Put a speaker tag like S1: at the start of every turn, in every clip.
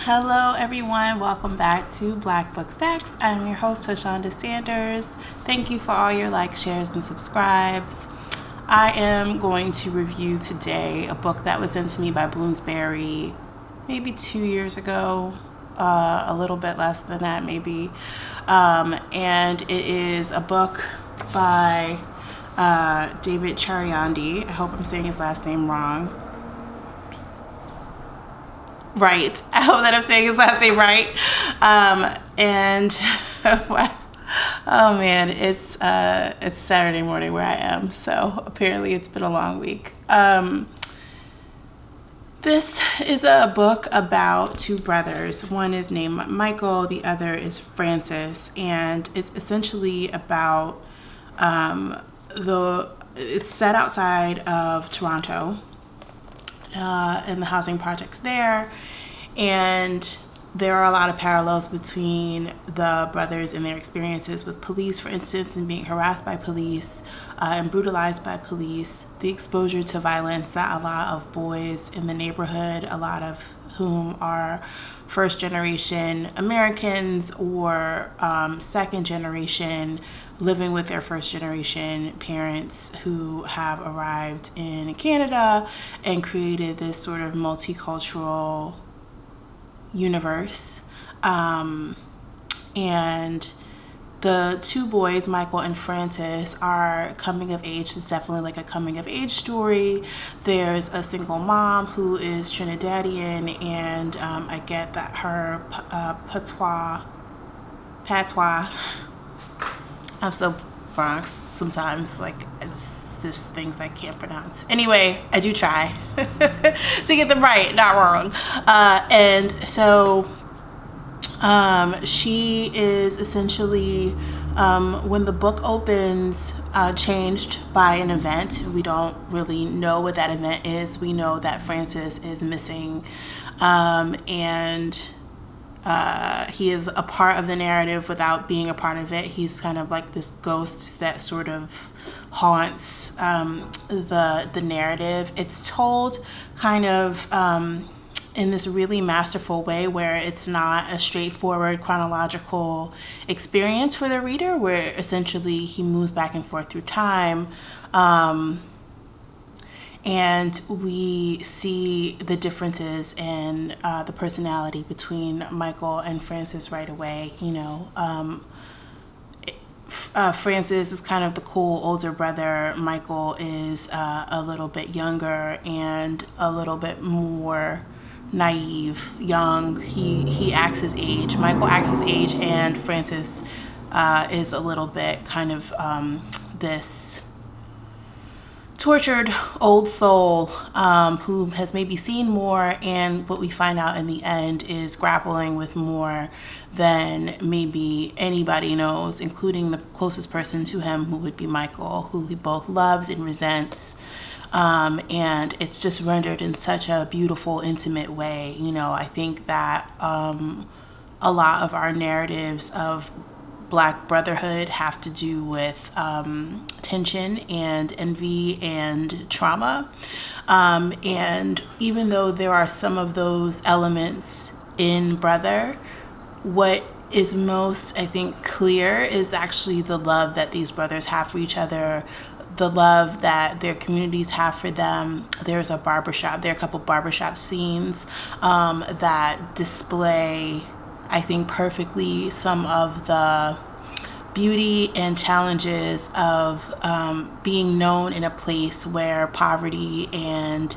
S1: Hello, everyone. Welcome back to Black Book Stacks. I'm your host, Chariandy Sanders. Thank you for all your likes, shares, and subscribes. I am going to review today a book that was sent to me by Bloomsbury maybe 2 years ago, a little bit less than that, maybe. And it is a book by David Chariandy. I hope I'm saying his last name wrong. Right. I hope that I'm saying his last name right. And oh man, it's Saturday morning where I am, so apparently it's been a long week. This is a book about two brothers. One is named Michael, the other is Francis, and it's essentially about it's set outside of Toronto. And the housing projects there, and there are a lot of parallels between the brothers and their experiences with police, for instance, and being harassed by police and brutalized by police, the exposure to violence that a lot of boys in the neighborhood, a lot of whom are first generation Americans or second generation, living with their first generation parents who have arrived in Canada and created this sort of multicultural universe. And the two boys, Michael and Francis, are coming of age. It's definitely like a coming of age story. There's a single mom who is Trinidadian, and I get that her patois. I'm so Bronx sometimes, like it's just things I can't pronounce. Anyway, I do try to get them right, not wrong. And so she is essentially, when the book opens, changed by an event. We don't really know what that event is. We know that Francis is missing, and he is a part of the narrative without being a part of it. He's kind of like this ghost that sort of haunts the narrative. It's told kind of in this really masterful way where it's not a straightforward chronological experience for the reader, where essentially he moves back and forth through time. And we see the differences in the personality between Michael and Francis right away. Francis is kind of the cool older brother. Michael is a little bit younger and a little bit more naive, young. He acts his age. Michael acts his age, and Francis is a little bit kind of this tortured old soul who has maybe seen more, and what we find out in the end is grappling with more than maybe anybody knows, including the closest person to him, who would be Michael, who he both loves and resents. And it's just rendered in such a beautiful, intimate way. I think that a lot of our narratives of Black brotherhood have to do with tension and envy and trauma. And even though there are some of those elements in Brother, what is most, I think, clear is actually the love that these brothers have for each other, the love that their communities have for them. There's a barbershop. There are a couple barbershop scenes that display, I think, perfectly some of the beauty and challenges of being known in a place where poverty and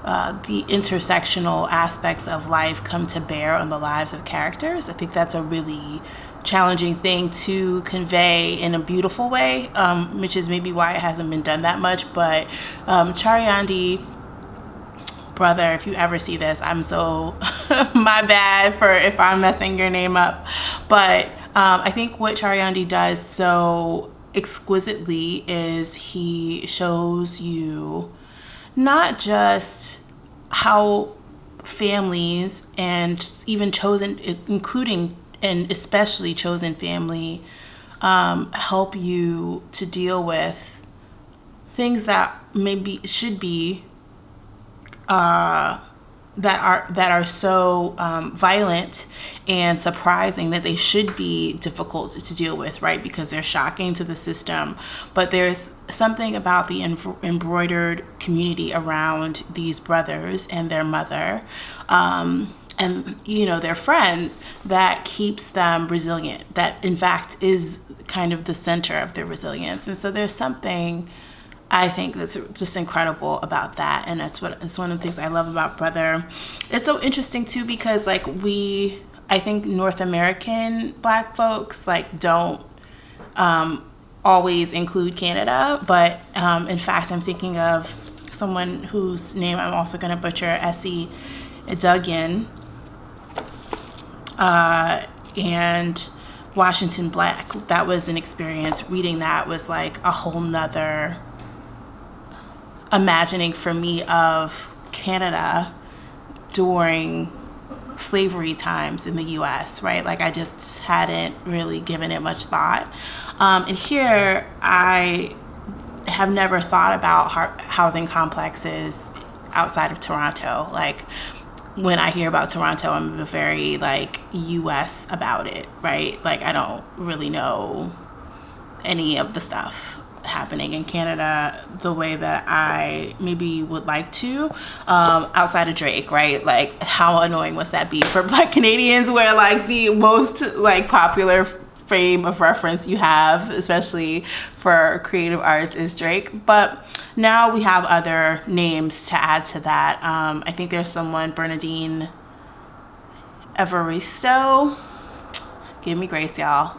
S1: the intersectional aspects of life come to bear on the lives of characters. I think that's a really challenging thing to convey in a beautiful way, which is maybe why it hasn't been done that much. But Chariandy, brother, if you ever see this, I'm so my bad for if I'm messing your name up. But I think what Chariandy does so exquisitely is he shows you not just how families, and even chosen, including and especially chosen family, help you to deal with things that maybe should be that are so violent and surprising that they should be difficult to deal with, right? Because they're shocking to the system. But there's something about the embroidered community around these brothers and their mother, and their friends, that keeps them resilient. That in fact is kind of the center of their resilience. And so there's something, I think, that's just incredible about that. And it's one of the things I love about Brother. It's so interesting too, because I think North American Black folks don't always include Canada, but in fact I'm thinking of someone whose name I'm also going to butcher, Essie Duggan, and Washington Black. That was an experience. Reading that was like a whole nother imagining for me of Canada during slavery times in the US, right? Like I just hadn't really given it much thought. And here I have never thought about housing complexes outside of Toronto. Like when I hear about Toronto, I'm very US about it, right? Like I don't really know any of the stuff happening in Canada the way that I maybe would like to, outside of Drake, right? Like how annoying must that be for Black Canadians, where the most popular frame of reference you have, especially for creative arts, is Drake. But now we have other names to add to that. I think there's someone, Bernadine Evaristo. Give me grace, y'all.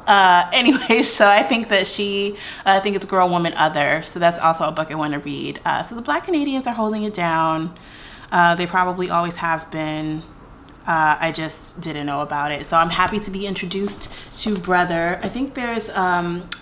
S1: Anyway, so I think that I think it's Girl, Woman, Other. So that's also a book I want to read. So the Black Canadians are holding it down. They probably always have been. I just didn't know about it. So I'm happy to be introduced to Brother. I think there's,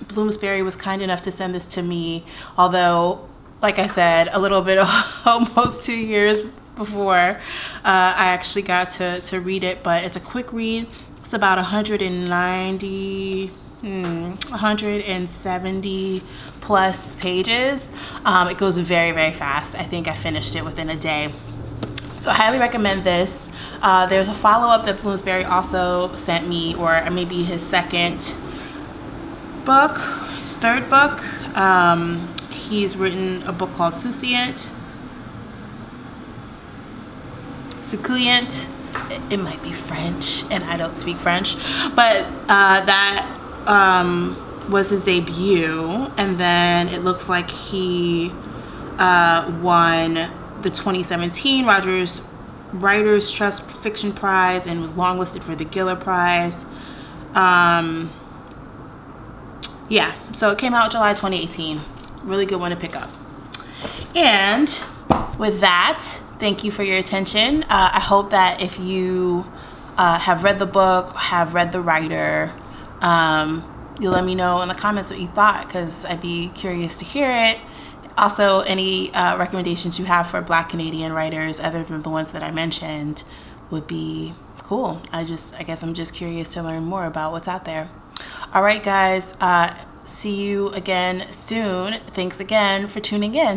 S1: Bloomsbury was kind enough to send this to me. Although, like I said, a little bit, almost 2 years before I actually got to read it. But it's a quick read. It's about 170 plus pages. It goes very, very fast. I think I finished it within a day. So I highly recommend this. There's a follow-up that Bloomsbury also sent me, or maybe his third book. He's written a book called Succulent. It might be French, and I don't speak French, but that was his debut. And then it looks like he won the 2017 Rogers Writers Trust Fiction Prize and was longlisted for the Giller Prize. Yeah, so it came out July 2018. Really good one to pick up. And with that, thank you for your attention. I hope that if you have read the book, have read the writer, you'll let me know in the comments what you thought, because I'd be curious to hear it. Also, any recommendations you have for Black Canadian writers other than the ones that I mentioned would be cool. I guess I'm just curious to learn more about what's out there. All right, guys. See you again soon. Thanks again for tuning in.